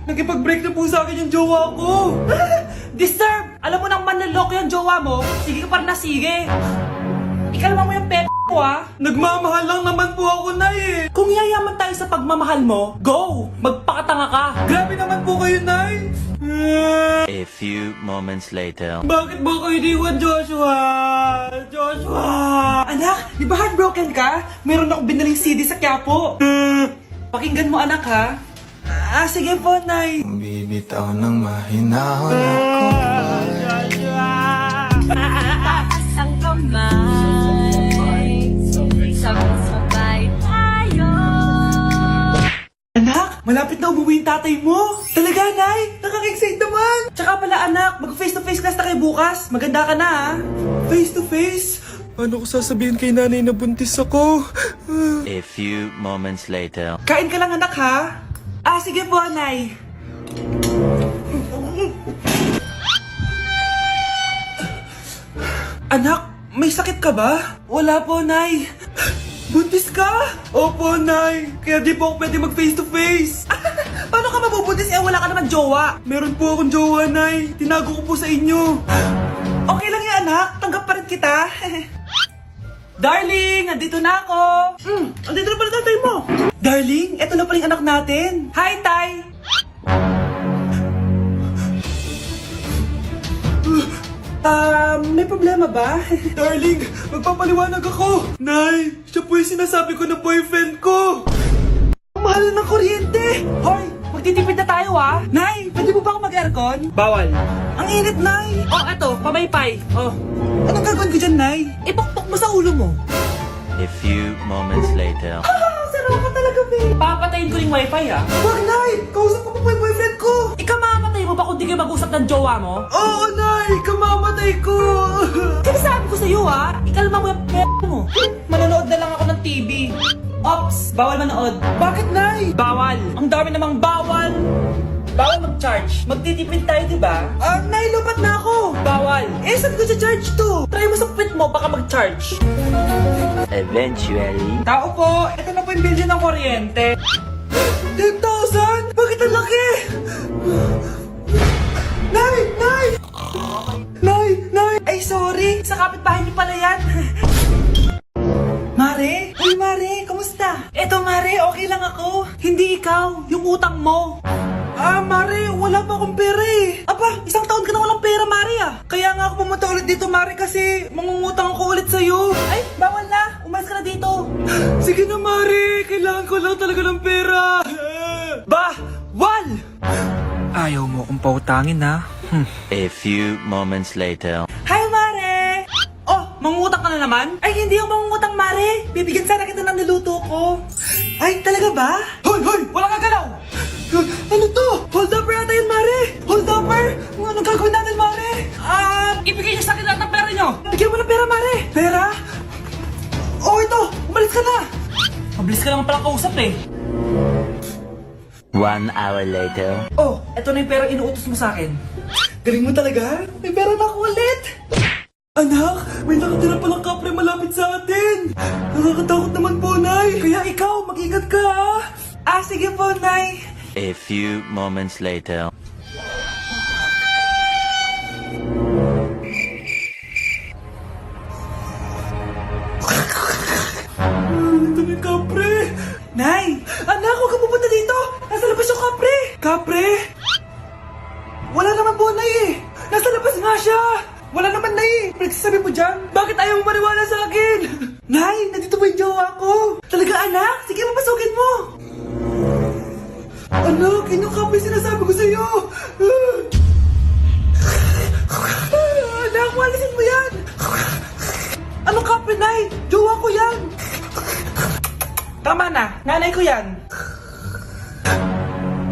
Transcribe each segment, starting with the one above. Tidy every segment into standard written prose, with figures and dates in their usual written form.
Nakipag-break na po sa akin yung jowa ko. Disturb! Alam mo nang manloloko yung jowa mo, sige ka pa rin na sige. Ikalma mo yung ko ah. Nagmamahal lang naman po ako, Nay eh. Kung yayaman tayo sa pagmamahal mo, go! Magpakatanga ka. Grabe naman po kayo, Nay. A few moments later. Bakit ba kayo iniwan, Joshua? Joshua! Anak, di ba heartbroken ka? Meron ako binaling CD sa Quiapo. Pakinggan mo anak ha. Sige po, Nay. Bibitaw ng mahinahon ako. Taas ang kamay, sabay tayo. Anak, malapit na umuwi yung tatay mo. Talaga, Nay? Nakaka-excite naman. Tsaka pala anak, mag-face-to-face class na kayo bukas. Maganda ka na ha. Face to face? Paano ko sasabihin kay nanay na buntis ako? A few moments later. Kain ka lang anak ha. Sige po, Nay. Anak, may sakit ka ba? Wala po, Nay. Buntis ka? Opo, Nay. Kaya di po ako pwede mag face to face. Paano ka mabubuntis wala ka naman jowa? Meron po akong jowa, Nay. Tinago ko po sa inyo. Okay lang yan, anak. Tanggap pa rin kita. Darling, andito na ako. Andito na pala tatay mo. Darling, eto na pala yung anak natin. Hi, Tay. May problema ba? Darling, magpapaliwanag ako. Nay, siya po yung sinasabi ko na boyfriend ko. Ang mahal ng kuryente. Hoy, magtitipid na tayo ah. Nay, pwede mo ba ako mag-aircon? Bawal. Ang init, Nay. Eto, pamaypay. Anong gagawin ko dyan, Nay? Ipokpok mo sa ulo mo. A few moments later. Sarap ka talaga, babe. Papatayin ko yung wifi, ah. Wag, Nay. Kausap ko po yung boyfriend ko. Ikaw mamamatay mo ba kung di kayo mag-usap ng jowa mo? Oo, Nay. Kamamatay ko. Sinasabi ko sa'yo, ah. Ikalma mo yung mo. Manonood na lang ako ng TV. Ops, bawal manood. Bakit, Nay? Bawal. Ang dami namang bawal. Bawal mag-charge. Magtitipid tayo, di ba? Nay, lupat na ako. Bawal. Saan ko charge to? Try mo sa puwit mo, baka mag-charge. Eventually. Tao po, ito na po yung bill ng kuryente. 10,000? Bakit ang laki? Nay! Nay! Nay! Nay! Ay, sorry. Sa kapitbahay niyo pala yan. Mare? Uy, Mare. Kamusta? Eto, Mare. Okay lang ako. Hindi ikaw. Yung utang mo. Mare, wala pa akong pera eh. Aba, isang taon ka na walang pera, Mare ah. Kaya nga ako pumunta ulit dito, Mare, kasi mangungutang ako ulit sa'yo. Ay, bawal na. Umalis ka na dito. Sige na, Mare. Kailangan ko lang talaga ng pera. Wal! Ayaw mo akong pautangin, ha? A few moments later. Hi, Mare! Mangungutang ka na naman? Ay, hindi ako mangungutang, Mare. Bibigyan sana kita ng niluto ko. Ay, talaga ba? Hoy! Hoy! Walang gagalaw! Ano to? Hold up yata yun, Mare. Hold upper? Anong gagawin natin, Mare? Ibigay niyo sa akin lahat ng pera niyo. Bigyan mo ng pera, Mare. Pera? Oh, ito. Umalis ka na. Mabilis ka naman palang kausap eh. 1 hour later. Eto na yung pera inuutos mo sa akin. Galing mo talaga. May pera na ako ulit. Anak, may nakatira palang kapre malapit sa atin. Nakakatakot naman po, Nay. Kaya ikaw, mag-ingat ka, ha? Sige po, Nay. A few moments later. Ito na yung kapre. Nay! Anak, huwag ka pupunta dito! Nasa labas yung kapre! Kapre? Wala naman po, Nay eh. Nasa labas nga siya. Wala naman, Nay. Pinagsasabi mo dyan? Bakit ayaw mo maniwala sa akin? Nay, nandito po yung jowa ko. Talaga, anak? Sige, mapasukin mo! Anak, yun yung kapre sinasabi ko sa'yo. Anak, walisin mo yan! Anong kapre, Nay? Jowa ko yan! Tama na, nanay ko yan.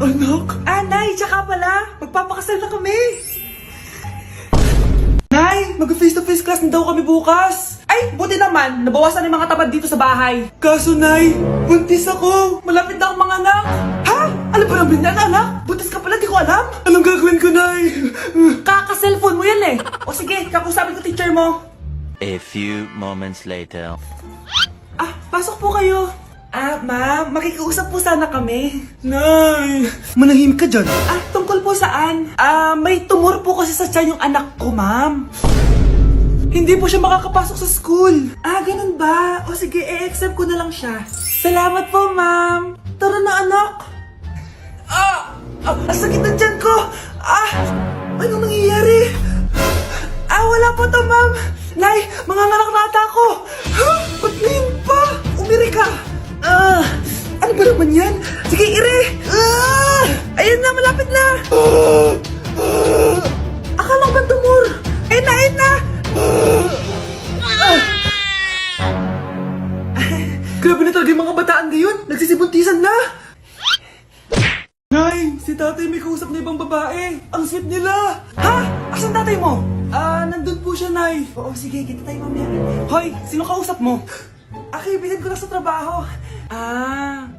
Anak? Nay, tsaka pala, magpapakasal na kami. Nay, mag-face to face class na daw kami bukas. Ay, buti naman, nabawasan yung mga tamad dito sa bahay. Kaso, Nay, buntis ako. Malapit na akong mga anak. Ha? Alam ba namin yan, anak? Buntis ka pala, di ko alam. Anong gagawin ko, Nay? Kaka-cellphone mo yan eh. O sige, kakusapin ko teacher mo. A few moments later. Pasok po kayo. Ma'am, makikiusap po sana kami. Nay! Manahim ka dyan. Tungkol po saan? May tumor po kasi sa tiyan yung anak ko, ma'am. Hindi po siya makakapasok sa school. Ganun ba? O sige, i-accept ko na lang siya. Salamat po, ma'am. Tara na, anak. Ang sakit ng tiyan ko! Anong nangyayari? Wala po to, ma'am. Nay, manganganak na ata ako. Ba't ngayon pa? Umiri ka. Ano ba naman yan? Sige, ire. Ayun na, malapit na. Akala ko ba tumor? Ayun na. Grabe na talaga yung mga bataan ngayon. Nagsisibuntisan na. Nay, si tatay may kausap na ibang babae. Ang sweet nila. Ha? Asan tatay mo? Nandun po siya, Nay. Oo, sige, kita tayo mamaya. Hoy, sino kausap mo? Kaibigan ko lang sa trabaho.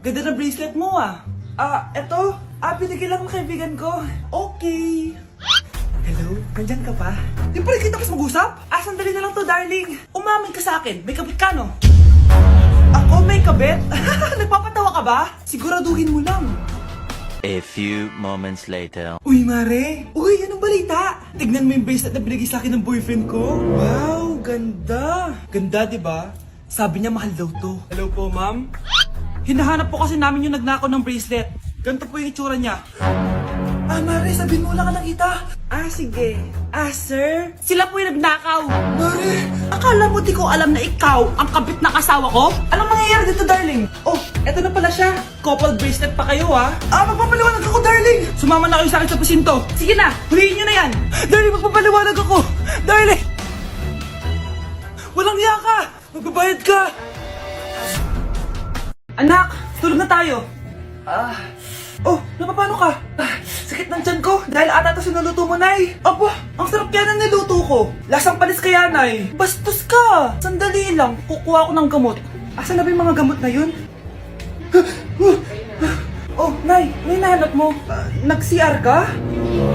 Ganda ng bracelet mo eto. Binigyan lang ng kaibigan ko. Okay. Hello? Nandyan ka pa? Di pa rin kita kasi mag-usap? Sandali na lang to, darling. Umamin ka sa akin. May kabit ka, no? Ako may kabit? Nagpapatawa ka ba? Siguraduhin mo lang. A few moments later. Uy, Mare! Uy, anong balita? Tignan mo yung bracelet na binigay sa akin ng boyfriend ko. Wow, ganda. Ganda, di ba? Sabi niya mahal daw to. Hello po, ma'am. Hinahanap po kasi namin yung nagnakaw ng bracelet. Ganito po yung itsura niya. Mare, sabihin mo lang ka nakita. Sige. Sir? Sila po yung nagnakaw. Mare! Akala mo di ko alam na ikaw ang kabit ng asawa ko? Anong mangyayari dito, darling? Eto na pala siya. Couple bracelet pa kayo, Magpapaliwanag ako, darling. Sumama na kayo sa akin sa presinto. Sige na, huliin nyo na yan. Darling, magpapaliwanag ako. Darling! Walang hiya ka. Magbabayad ka. Anak, tulog na tayo. Napapano ka? Sakit ng tiyan ko. Dahil ata ito sinuluto mo, Nay. Aba, ang sarap yan ang niluto ko. Lasang panis kaya, Nay. Bastos ka. Sandali lang, kukuha ko ng gamot. Asan na ba yung mga gamot na yun? Nay, may nahanap mo. Nag-CR ka?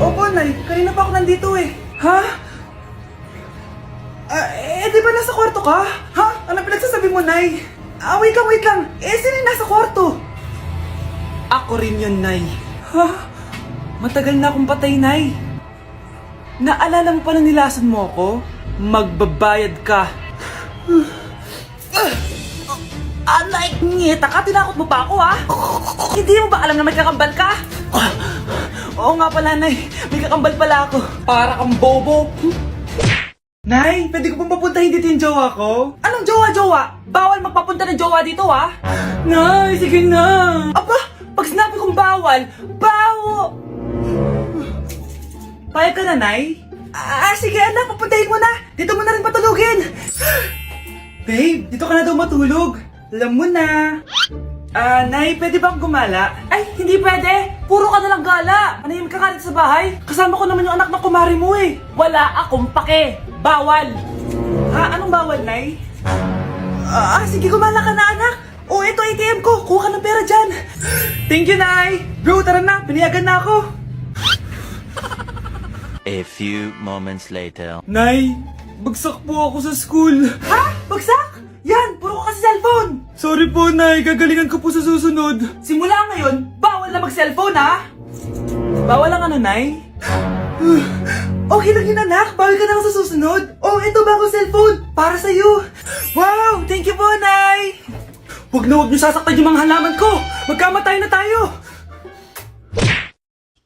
Opo, Nay. Kanina pa ako nandito eh. Ha? Di ba nasa kwarto ka? Ha? Ano pinagsasabi mo, Nay? Wait lang. Sino yung nasa kwarto? Ako rin yun, Nay. Ha? Matagal na akong patay, Nay. Naalala mo pa na nilason mo ako? Magbabayad ka. Nay, ngita ka, tinakot mo pa ako, Hindi mo ba alam na may kakambal ka? Oo nga pala, Nay. May kakambal pala ako. Para kang bobo. Nay, pwede ko pong papuntahin dito yung jowa ko? Anong jowa-jowa? Bawal magpapunta ng jowa dito, Nay, sige na. Aba, pag sinabi kong bawal, Payag ka na, Nay? Sige anak, papuntahin mo na. Dito mo na rin patulugin. Babe, dito ka na daw matulog. Alam mo na. Nay, pwede bang gumala? Ay, hindi pwede. Puro ka nalang gala. Manahimik ka dito sa bahay. Kasama ko naman yung anak ng kumari mo eh. Wala akong pake. Bawal. Anong bawal, Nay? Sige, gumala ka na anak. Ito ATM ko. Kuha ka ng pera dyan. Thank you, Nay. Bro, tara na. Piniyagan na ako. A few moments later. Nay, bagsak po ako sa school. Bagsak? Yan, puro ka kasi cellphone. Sorry po, Nay. Gagalingan ko po sa susunod. Simula ngayon, bawal na mag-cellphone, Bawal lang Nay? Okay lang yun, anak. Bawal ka na ako sa susunod. Ito bagong cellphone. Para sa'yo. Wow, thank you po, Nay. Huwag niyo sasaktan yung mga halaman ko. Magkamatay na tayo.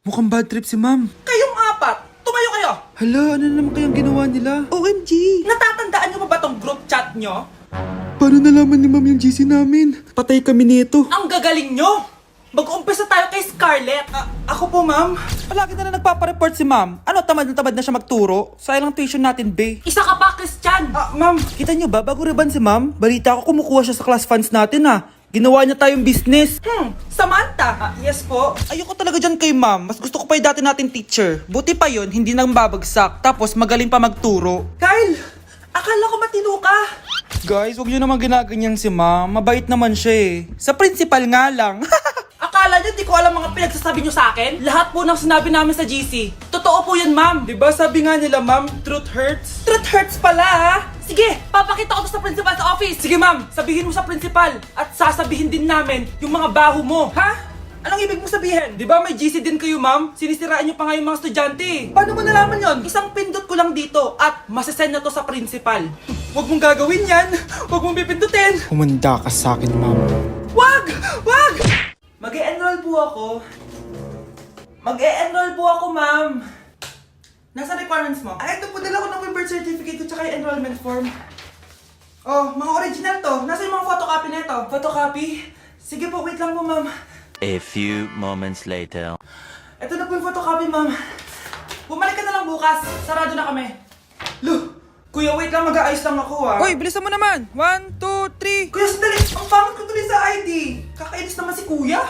Mukhang bad trip si ma'am. Kayong apat, tumayo kayo. Hala, ano na naman kayang ginawa nila? OMG! Natatandaan niyo ba tong group chat niyo? Paano nalaman ni ma'am yung GC namin? Patay kami nito. Ang gagaling niyo! Mag-uumpisa tayo kay Scarlett. Ako po, ma'am. Palagi na nagpapareport si ma'am. Ano, tamad na siya magturo? Sayang lang tuition natin, be. Isa ka pa, Christian. Ma'am, kita niyo ba, bago reban si ma'am, balita ko kumukuha siya sa class funds natin, Ginawa niya tayong business. Samantha. Yes po. Ayoko talaga dyan kay ma'am. Mas gusto ko pa yung dati natin teacher. Buti pa yon, hindi nang babagsak. Tapos magaling pa magturo. Kyle, akala ko matino ka. Guys, huwag niyo naman ginaganyan si ma'am. Mabait naman siya eh. Sa principal nga lang. Akala niyo di ko alam mga pinagsasabi niyo sa akin? Lahat po ng sinabi namin sa GC. Totoo po yan, ma'am. Diba sabi nga nila ma'am, truth hurts? Truth hurts pala, Sige, papakita ko to sa principal sa office. Sige ma'am, sabihin mo sa principal. At sasabihin din namin yung mga baho mo. Ha? Anong ibig mo sabihin? Di ba may GC din kayo, ma'am? Sinisiraan niyo pa nga yung mga estudyante. Paano mo nalaman yon? Isang pindot ko lang dito at masasend na to sa principal. Huwag mong gagawin yan. Huwag mong pipindutin. Humanda ka sa akin, ma'am. Wag! Wag! Mag-e-enroll po ako. Mag-e-enroll po ako, ma'am. Nasa requirements mo? Ito po, dala ko ng birth certificate ko tsaka yung enrollment form. Oh, mga original to. Nasa yung mga photocopy nito? Photocopy? Sige po, wait lang po, ma'am. A few moments later. Ito na po yung photocopy, ma'am. Bumalik ka na lang bukas. Sarado na kami. Lo, kuya, wait lang. Mag-aayos lang ako, ah. Hoy, bilisan mo naman! 1, 2, 3! Kuya, sandali. Ang pangit ko tuloy sa ID. Kakainis naman si kuya.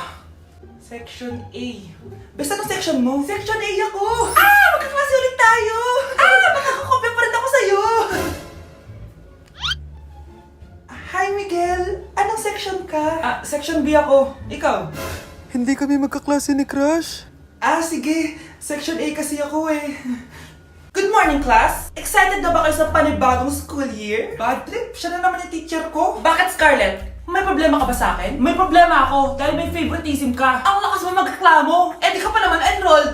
Section A. Basta ng section mo? Section A ako. Ah! Magkaklase ulit tayo. Ah! Makakakopya pa rin ako sa'yo. Hi, Miguel. Anong section ka? Section B ako. Ikaw? Hindi kami magkaklase ni Crush. Sige. Section A kasi ako eh. Good morning, class! Excited na ba kayo sa panibagong school year? Bad trip? Siya na naman yung teacher ko. Bakit, Scarlett? May problema ka ba sa akin? May problema ako dahil may favoritism ka. Ang lakas mo magreklamo. Eh, di ka pa naman enrolled.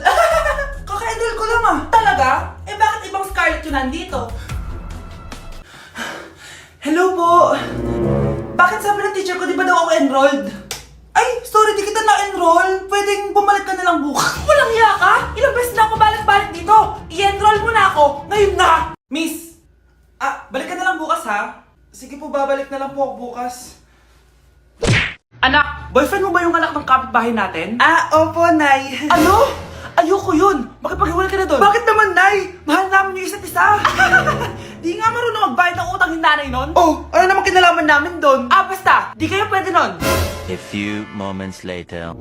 Kaka-enroll ko lang ah. Talaga? Eh, bakit ibang Scarlett yun nandito? Hello po! Bakit sabi ng teacher ko, di ba daw ako enrolled? Ay, sorry, di kita na-enroll. Pwedeng bumalik ka na lang bukas. Walang hiya ka? Ilang beses na ako balik-balik dito. I-enroll mo na ako. Ngayon na! Miss! Balik ka na lang bukas ha? Sige po, babalik na lang po ako bukas. Anak, boyfriend mo ba yung anak ng kapitbahay natin? Opo, Nay. Ano? Ayoko yun. Makipag-iwalay ka na doon. Bakit naman, Nay? Mahal namin yung isa't isa. Di nga marunong magbayad ng utang yung nanay nun. Oh, ano naman kinalaman namin doon? Basta. Di kayo pwede nun. A few moments later.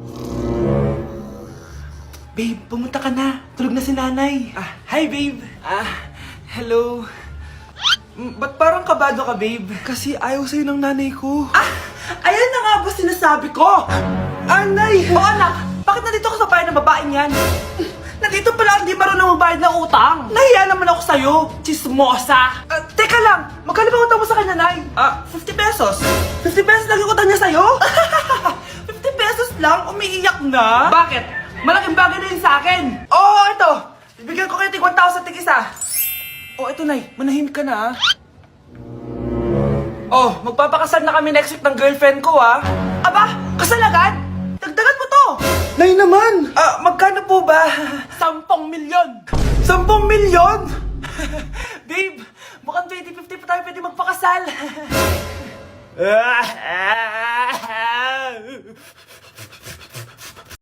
Babe, pumunta ka na. Tulog na si nanay. Hi, babe. Hello. Ba't parang kabado ka, babe? Kasi ayaw sa'yo ng nanay ko. Ayan na nga ba sinasabi ko? Nay! O anak, bakit nandito ka sa bahay ng babaeng yan? Nandito pala hindi marunong magbayad ng utang. Nahiya naman ako sa'yo, chismosa. Teka lang, magkano ba utang mo sa kanya, Nay? 50 pesos. 50 pesos lang yung utang niya sa'yo? 50 pesos lang? Umiiyak na? Bakit? Malaking bagay na yun sa akin. Oo, ito. Bibigyan ko kayo tig 1,000 tig isa. Ito, Nay. Manahimik ka na, magpapakasal na kami next week ng girlfriend ko, Aba, kasal agad? Dagdagan mo to! Nay naman! Magkano po ba? 10 milyon! 10 milyon? Babe, mukhang 2050 pa tayo pwede magpakasal.